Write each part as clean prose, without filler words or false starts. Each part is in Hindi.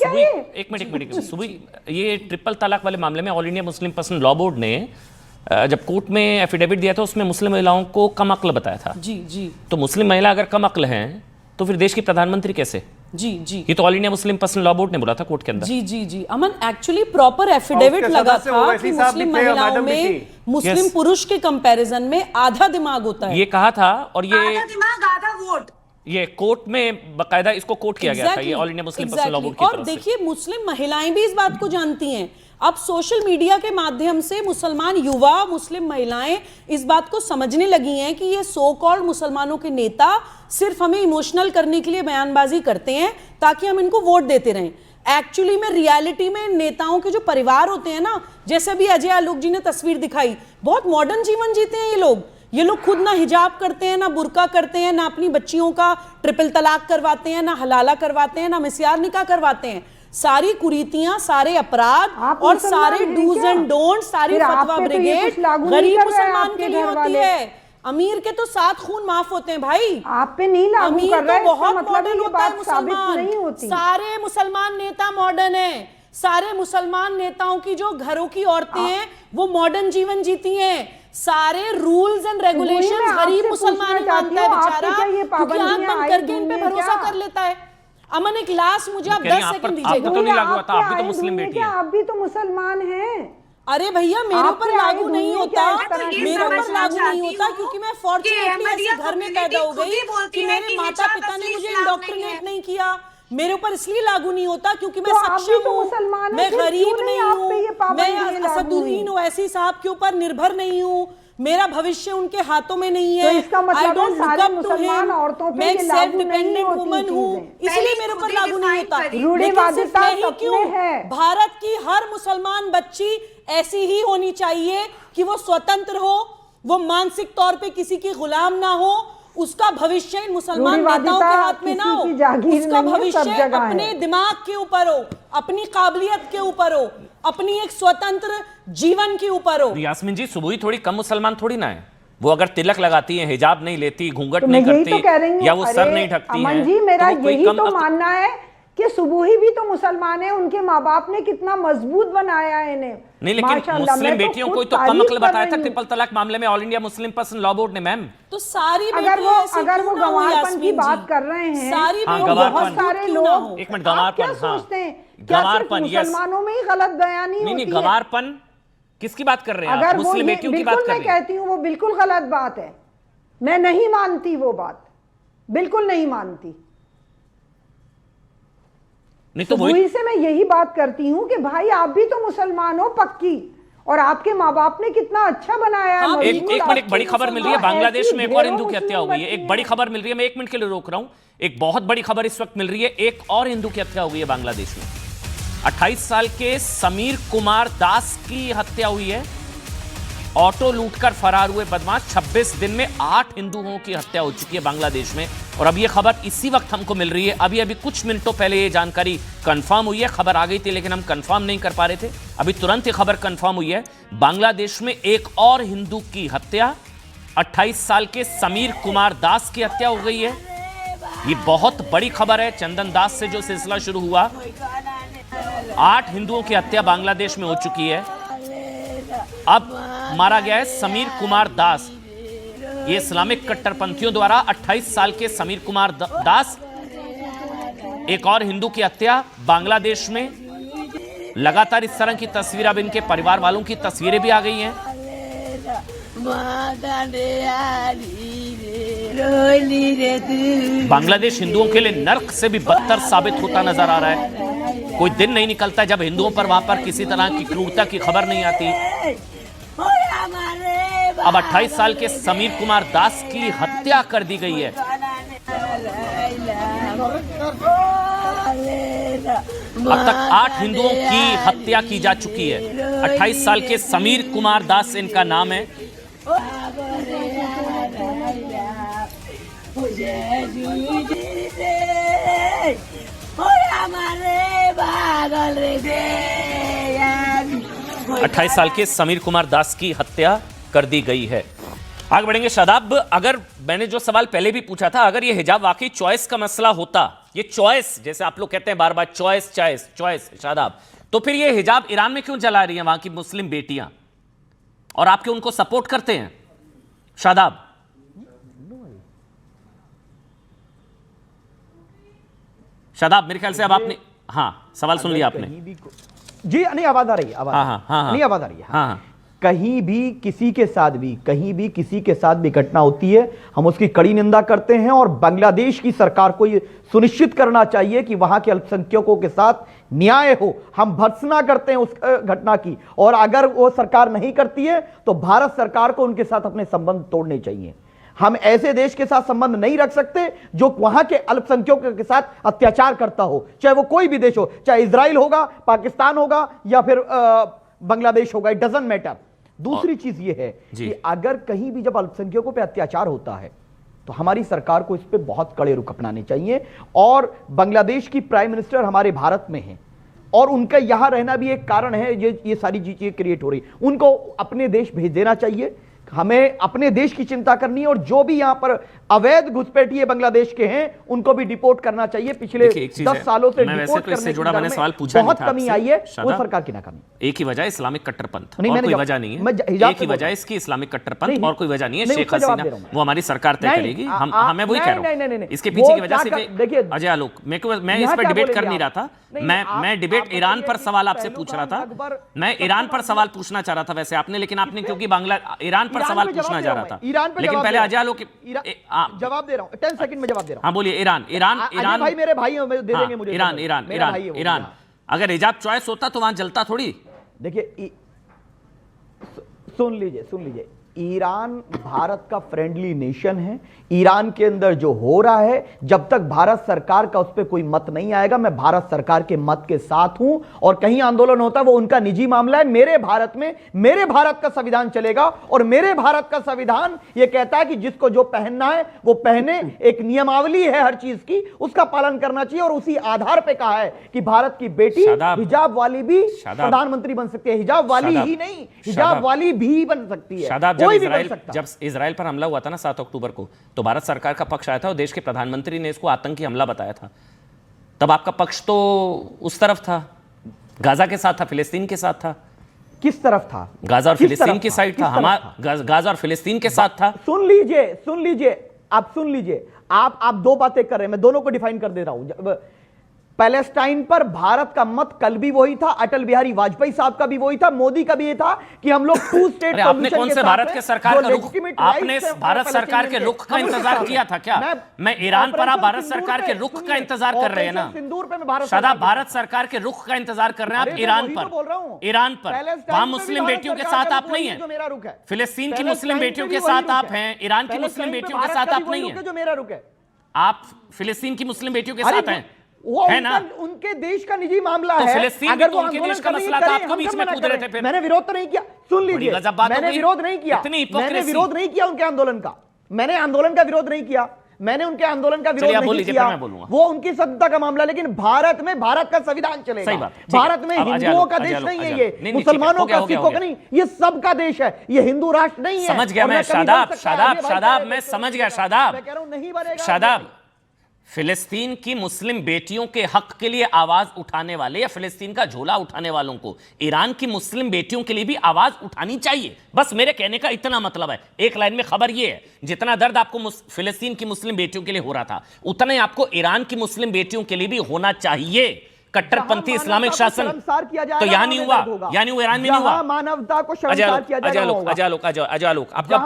क्या ये? एक मिनट सुबह, ये ट्रिपल तलाक वाले मामले में all India Muslim personal law board ने जब कोर्ट में एफिडेविट दिया था उसमें मुस्लिम महिलाओं को कम अक्ल बताया था। जी जी। तो मुस्लिम महिला अगर कम अक्ल हैं तो फिर देश की प्रधानमंत्री कैसे? जी जी, ये तो all India Muslim personal law board ने बोला था कोर्ट के अंदर। जी जी जी। अमन, एक्चुअली प्रॉपर एफिडेविट लगा था कि मुस्लिम महिलाओं में मुस्लिम पुरुष के कंपैरिजन में आधा दिमाग होता है, ये कहा था। और ये आधा दिमाग आधा वोट, ये कोर्ट में बकायदा इसको कोर्ट किया गया था, ये all India Muslim personal law board की और तरफ से। देखिए, मुस्लिम महिलाएं भी इस बात को जानती हैं। अब सोशल मीडिया के माध्यम से मुसलमान युवा, मुस्लिम महिलाएं इस बात को समझने लगी हैं कि ये सो कॉल्ड मुसलमानों के नेता सिर्फ हमें इमोशनल करने के लिए बयानबाजी करते हैं ताकि हम इनको वोट देते रहें। एक्चुअली में रियलिटी में नेताओं के जो परिवार होते हैं ना, जैसे भी अजय आलोक जी ने तस्वीर दिखाई, बहुत मॉडर्न जीवन जीते हैं ये लोग खुद ना हिजाब करते हैं, ना बुर्का करते हैं, ना अपनी बच्चियों का ट्रिपल तलाक करवाते हैं, ना हलाला करवाते हैं, ना मिस्यार निकाह करवाते हैं। सारी कुरीतियां, सारे अपराध और सारे डूज एंड डोंट, सारी फतवा ब्रिगेड गरीब मुसलमान के लिए होती है। अमीर के तो 7 खून माफ होते हैं भाई, आप पे नहीं लागू अमीर कर रहा तो है, बहुत मतलब मॉडर्न ये होता है बात साबित नहीं मुसलमान। होती। सारे मुसलमान नेता मॉडर्न हैं, सारे मुसलमान नेताओं की जो घरों की औरतें हैं वो मॉडर्न जीवन जीती हैं। सारे रूल्स एंड रेगुलेशंस गरीब मुसलमान मानता है बेचारा, क्योंकि आंख बंद करके इन पे भरोसा कर लेता है। अमन, एक लास्ट मुझे आप 10 सेकंड दीजिएगा। तो नहीं लागू होता, आप भी तो मुस्लिम बेटी हैं। आप भी तो मुसलमान हैं। अरे भैया, मेरे ऊपर लागू नहीं होता, तो मेरे ऊपर लागू नहीं होता क्योंकि मैं फॉर्चुनेटली ऐसे घर में पैदा हो गई कि मेरे माता पिता ने मुझे इंडोक्ट्रिनेट नहीं किया। मेरे ऊपर इसलिए लागू नहीं होता क्योंकि मैं सक्षम हूँ, मैं गरीब नहीं हूँ, मैं असदुद्दीन ओवैसी साहब के ऊपर निर्भर नहीं हूँ, मेरा भविष्य उनके हाथों में नहीं है। तो इसका मतलब है सारे मुसलमान औरतों पे ये लागू नहीं होती हूँ, इसलिए मेरे ऊपर लागू नहीं होता। रूढ़िवादिता क्यों है? भारत की हर मुसलमान बच्ची ऐसी ही होनी चाहिए कि वो स्वतंत्र हो, वो मानसिक तौर पे किसी की गुलाम ना हो, उसका भविष्य इन मुसलमान नेताओं के हाथ में ना हो, उसका भविष्य अपने दिमाग के ऊपर हो, अपनी काबिलियत के ऊपर हो, अपनी एक स्वतंत्र जीवन के ऊपर हो। यास्मीन जी, सुबह थोड़ी कम मुसलमान थोड़ी ना है, वो अगर तिलक लगाती है, हिजाब नहीं लेती, घूंघट तो नहीं मैं यही करती, तो कह रही हूं, या वो सर नहीं ढकती अमन है, जी, मेरा तो यही तो मानना है कि सुबुही भी तो मुसलमान है, उनके माँ बाप ने कितना मजबूत बनाया है इन्हें। नहीं, लेकिन मुस्लिम बेटियों को तो कम अक्ल बताया था ट्रिपल तलाक मामले में all India Muslim personal law board ने। मैम, तो सारी अगर वो गंवारपन की बात कर रहे हैं, सारी बहुत सारे लोग, एक मिनट, गंवारपन, क्या सोचते हैं? गंवारपन, मुसलमानों में ही गलत बयानी होती है? गंवारपन किसकी बात कर रहे हैं आप? मुस्लिम बेटियों की बात कर रहे हैं। मैं कहती हूँ वो बिल्कुल गलत बात है, मैं नहीं मानती वो बात, बिल्कुल नहीं मानती। नहीं तो वही से मैं यही बात करती हूँ कि भाई आप भी तो मुसलमान हो पक्की, और आपके माँ बाप ने कितना अच्छा बनाया है। एक मिनट, बड़ी खबर मिल रही है, बांग्लादेश में एक और हिंदू की हत्या हो गई है। एक बड़ी खबर मिल रही है, मैं 1 मिनट के लिए रोक रहा हूं। एक बहुत बड़ी खबर इस वक्त मिल रही है, एक और हिंदू की हत्या हो गई है बांग्लादेश में। 28 साल के समीर कुमार दास की हत्या हुई है। ऑटो लूटकर फरार हुए बदमाश, 26 दिन में 8 हिंदुओं की हत्या हो चुकी है बांग्लादेश में। और अब यह खबर इसी वक्त हमको मिल रही है, अभी अभी कुछ मिनटों पहले ये जानकारी कंफर्म हुई है। खबर आ गई थी लेकिन हम कंफर्म नहीं कर पा रहे थे, अभी तुरंत ये खबर कंफर्म हुई है। बांग्लादेश में एक और हिंदू की हत्या, 28 साल के समीर कुमार दास की हत्या हो गई है। ये बहुत बड़ी खबर है। चंदन दास से जो सिलसिला शुरू हुआ, 8 हिंदुओं की हत्या बांग्लादेश में हो चुकी है। अब मारा गया है समीर कुमार दास। ये इस्लामिक कट्टरपंथियों द्वारा 28 साल के समीर कुमार दास, एक और हिंदू की हत्या बांग्लादेश में। लगातार इस तरह की तस्वीर, अब इनके परिवार वालों की तस्वीरें भी आ गई हैं। बांग्लादेश हिंदुओं के लिए नर्क से भी बदतर साबित होता नजर आ रहा है। कोई दिन नहीं निकलता जब हिंदुओं पर वहां पर किसी तरह की क्रूरता की खबर नहीं आती। अब 28 साल के समीर कुमार दास की हत्या कर दी गई है। अब तक 8 हिंदुओं की हत्या की जा चुकी है। 28 साल के समीर कुमार दास इनका नाम है। हमारे 28 साल के समीर कुमार दास की हत्या कर दी गई है। आगे बढ़ेंगे। शादाब, अगर मैंने जो सवाल पहले भी पूछा था, अगर ये हिजाब वाकई चॉइस का मसला होता ये चॉइस, जैसे आप लोग कहते हैं बार बार चॉइस चॉइस चॉइस, शादाब, तो फिर ये हिजाब ईरान में क्यों जला रही हैं वहां की मुस्लिम बेटियां, और आप क्यों उनको सपोर्ट करते हैं? शादाब, शादाब, मेरे ख्याल से अब आपने सवाल सुन लिया आपने। जी नहीं, आवाज आ रही है, नहीं आवाज आ रही है। कहीं भी किसी के साथ भी घटना होती है, हम उसकी कड़ी निंदा करते हैं, और बांग्लादेश की सरकार को यह सुनिश्चित करना चाहिए कि वहां के अल्पसंख्यकों के साथ न्याय हो। हम भर्त्सना करते हैं उस घटना की, और अगर वो सरकार नहीं करती है तो भारत सरकार को उनके साथ अपने संबंध तोड़ने चाहिए। हम ऐसे देश के साथ संबंध नहीं रख सकते जो वहां के अल्पसंख्यकों के साथ अत्याचार करता हो, चाहे वो कोई भी देश हो, चाहे इजराइल होगा, पाकिस्तान होगा, या फिर बांग्लादेश होगा, इट डजंट मैटर। दूसरी चीज ये है कि अगर कहीं भी जब अल्पसंख्यकों पे अत्याचार होता है तो हमारी सरकार को इस पे बहुत कड़े रुख अपनाने चाहिए। और बांग्लादेश की प्राइम मिनिस्टर हमारे भारत में है, और उनका यहां रहना भी एक कारण है, ये सारी चीजें क्रिएट हो रही, उनको अपने देश भेज देना चाहिए। हमें अपने देश की चिंता करनी है, और जो भी यहां पर अवैध घुसपैठिए बांग्लादेश के हैं उनको भी डिपोर्ट करना चाहिए। पिछले 10 सालों से डिपोर्ट करने जुड़ा मैंने सवाल पूछा बहुत कमी आई है, वो सरकार की नाकामी। एक ही वजह इस्लामिक कट्टरपंथ, और कोई वजह नहीं है। एक ही वजह इसकी इस्लामिक कट्टरपंथ, और कोई वजह नहीं है। शेख हसीना वो हमारी सरकार तय करेगी, हमें वही कह रहा हूं। इसके पीछे की वजह से अजय आलोक, मैं इस पर डिबेट कर नहीं रहा था, मैं डिबेट ईरान पर सवाल आपसे पूछ रहा था, मैं ईरान पर सवाल पूछना चाह रहा था वैसे आपने, लेकिन आपने क्योंकि ईरान पर सवाल पूछना चाह रहा था, लेकिन पहले अजय आलोक जवाब दे रहा हूं, 10 सेकंड में जवाब दे रहा हूं। हाँ बोलिए। ईरान भाई मेरे भाई दे देंगे मुझे। ईरान अगर हिजाब चॉइस होता तो वहां जलता थोड़ी। देखिए, सुन लीजिए, ईरान भारत का फ्रेंडली नेशन है। ईरान के अंदर जो हो रहा है, जब तक भारत सरकार का उस पर कोई मत नहीं आएगा, मैं भारत सरकार के मत के साथ हूं, और कहीं आंदोलन होता है वो उनका निजी मामला है। मेरे भारत में मेरे भारत का संविधान चलेगा, और मेरे भारत का संविधान यह कहता है कि जिसको जो पहनना है वो पहने। एक नियमावली है हर चीज की, उसका पालन करना चाहिए, और उसी आधार पर कहा है कि भारत की बेटी हिजाब वाली भी प्रधानमंत्री बन सकती है। हिजाब वाली ही नहीं, हिजाब वाली भी बन सकती है। जब इजराइल पर हमला हुआ था ना 7 अक्टूबर को, तो भारत सरकार का पक्ष आया था, और देश के प्रधानमंत्री ने इसको आतंकी हमला बताया था। तब आपका पक्ष तो उस तरफ था, गाजा के साथ था, फिलिस्तीन के साथ था। किस तरफ था? गाजा और फिलिस्तीन की साइड था, हमारा गाजा और फिलिस्तीन के साथ था। सुन लीजिए, आप दो बातें कर रहे हैं, मैं दोनों को डिफाइन कर दे रहा हूं। पैलेस्टाइन पर भारत का मत कल भी वही था, अटल बिहारी वाजपेयी साहब का भी वही था, मोदी का भी ये था कि हम लोग 2 स्टेट सॉल्यूशन। आपने कौन से भारत के सरकार का रुख, आपने भारत सरकार के रुख का इंतजार किया था क्या? मैं ईरान पर, आप भारत सरकार के रुख का इंतजार कर रहे हैं ना? सिंदूर पे मैं भारत शादाब, भारत सरकार के रुख का इंतजार कर रहे हैं आप ईरान पर। ईरान पर वहां मुस्लिम बेटियों के साथ आप नहीं है, फिलिस्तीन की मुस्लिम बेटियों के साथ आप हैं, ईरान की मुस्लिम बेटियों के साथ आप नहीं है, जो मेरा रुख है। आप फिलिस्तीन की मुस्लिम बेटियों के साथ हैं, वो है ना? उनके देश का निजी मामला है। अगर वो उनके देश का मसला था, आपको बीच में कूद रहे थे फिर। मैंने विरोध तो नहीं किया, सुन लीजिए, मैंने विरोध नहीं किया, उनके आंदोलन का। मैंने आंदोलन का विरोध नहीं किया, मैंने उनके आंदोलन का विरोध नहीं किया। वो उनकी सत्ता का मामला, लेकिन भारत में भारत का संविधान चलेगा। भारत में हिंदुओं का देश नहीं है ये, मुसलमानों का, सिखों का नहीं, ये सबका देश है, ये हिंदू राष्ट्र नहीं है। समझ गया मैं शादाब, मैं समझ गया शादाब। फिलिस्तीन की मुस्लिम बेटियों के हक के लिए आवाज उठाने वाले, या फिलिस्तीन का झोला उठाने वालों को ईरान की मुस्लिम बेटियों के लिए भी आवाज उठानी चाहिए। बस मेरे कहने का इतना मतलब है। एक लाइन में खबर यह है, जितना दर्द आपको फिलिस्तीन की मुस्लिम बेटियों के लिए हो रहा था, उतना ही आपको ईरान की मुस्लिम बेटियों के लिए भी होना चाहिए। कट्टरपंथी इस्लामिक शासन तो यहां नहीं हुआ, ईरान में नहीं हुआ। मानवता को शर्मसार किया जाएगा। अजय आलोक, आपका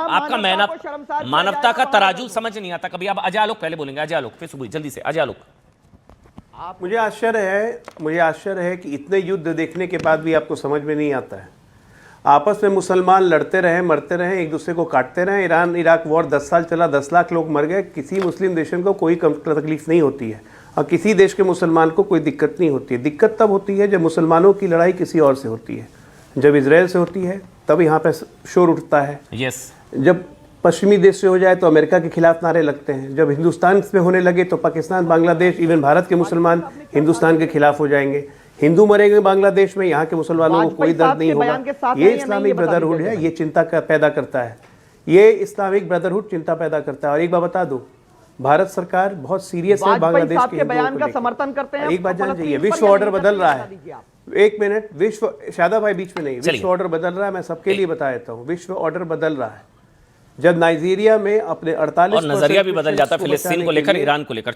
मानवता का तराजू समझ नहीं आता कभी। आप अजय आलोक पहले बोलेंगे, अजय आलोक फिर सुबह, जल्दी से अजय आलोक। मुझे आश्चर्य है कि इतने युद्ध देखने के बाद भी आपको समझ में नहीं आता है। आपस में मुसलमान लड़ते रहे, मरते रहे, एक दूसरे को काटते रहे। ईरान इराक वॉर 10 साल चला, 10 लाख लोग मर गए। किसी मुस्लिम देशन को कोई तकलीफ नहीं होती है, और किसी देश के मुसलमान को कोई दिक्कत नहीं होती है। दिक्कत तब होती है जब मुसलमानों की लड़ाई किसी और से होती है। जब इजराइल से होती है तब यहाँ पे शोर उठता है। जब पश्चिमी देश से हो जाए तो अमेरिका के खिलाफ नारे लगते हैं। जब हिंदुस्तान में होने लगे तो पाकिस्तान, बांग्लादेश, इवन भारत के मुसलमान हिंदुस्तान के खिलाफ हो जाएंगे। हिंदू मरेंगे बांग्लादेश में, यहाँ के मुसलमानों को कोई दर्द नहीं होगा। ये इस्लामिक ब्रदरहुड है, ये चिंता पैदा करता है। ये इस्लामिक ब्रदरहुड चिंता पैदा करता है। और एक बात बता दूं, भारत सरकार बहुत सीरियस है वाजपेयी बांग्लादेश साहब के के हिंदुओं बयान को का लेकर। समर्थन करते हैं। एक बात जान चाहिए, फलस्तीन पर विश्व या ऑर्डर नहीं बदल करते, रहा बता है। दीजिए आप। एक मिनट, विश्व, शादा भाई बीच में नहीं, चलिए। विश्व ऑर्डर बदल रहा है, मैं सबके लिए बता देता हूँ, विश्व ऑर्डर बदल रहा है। जब नाइजीरिया में अपने 48 और नजरिया भी बदल जाता है फिलिस्तीन को लेकर, ईरान को लेकर।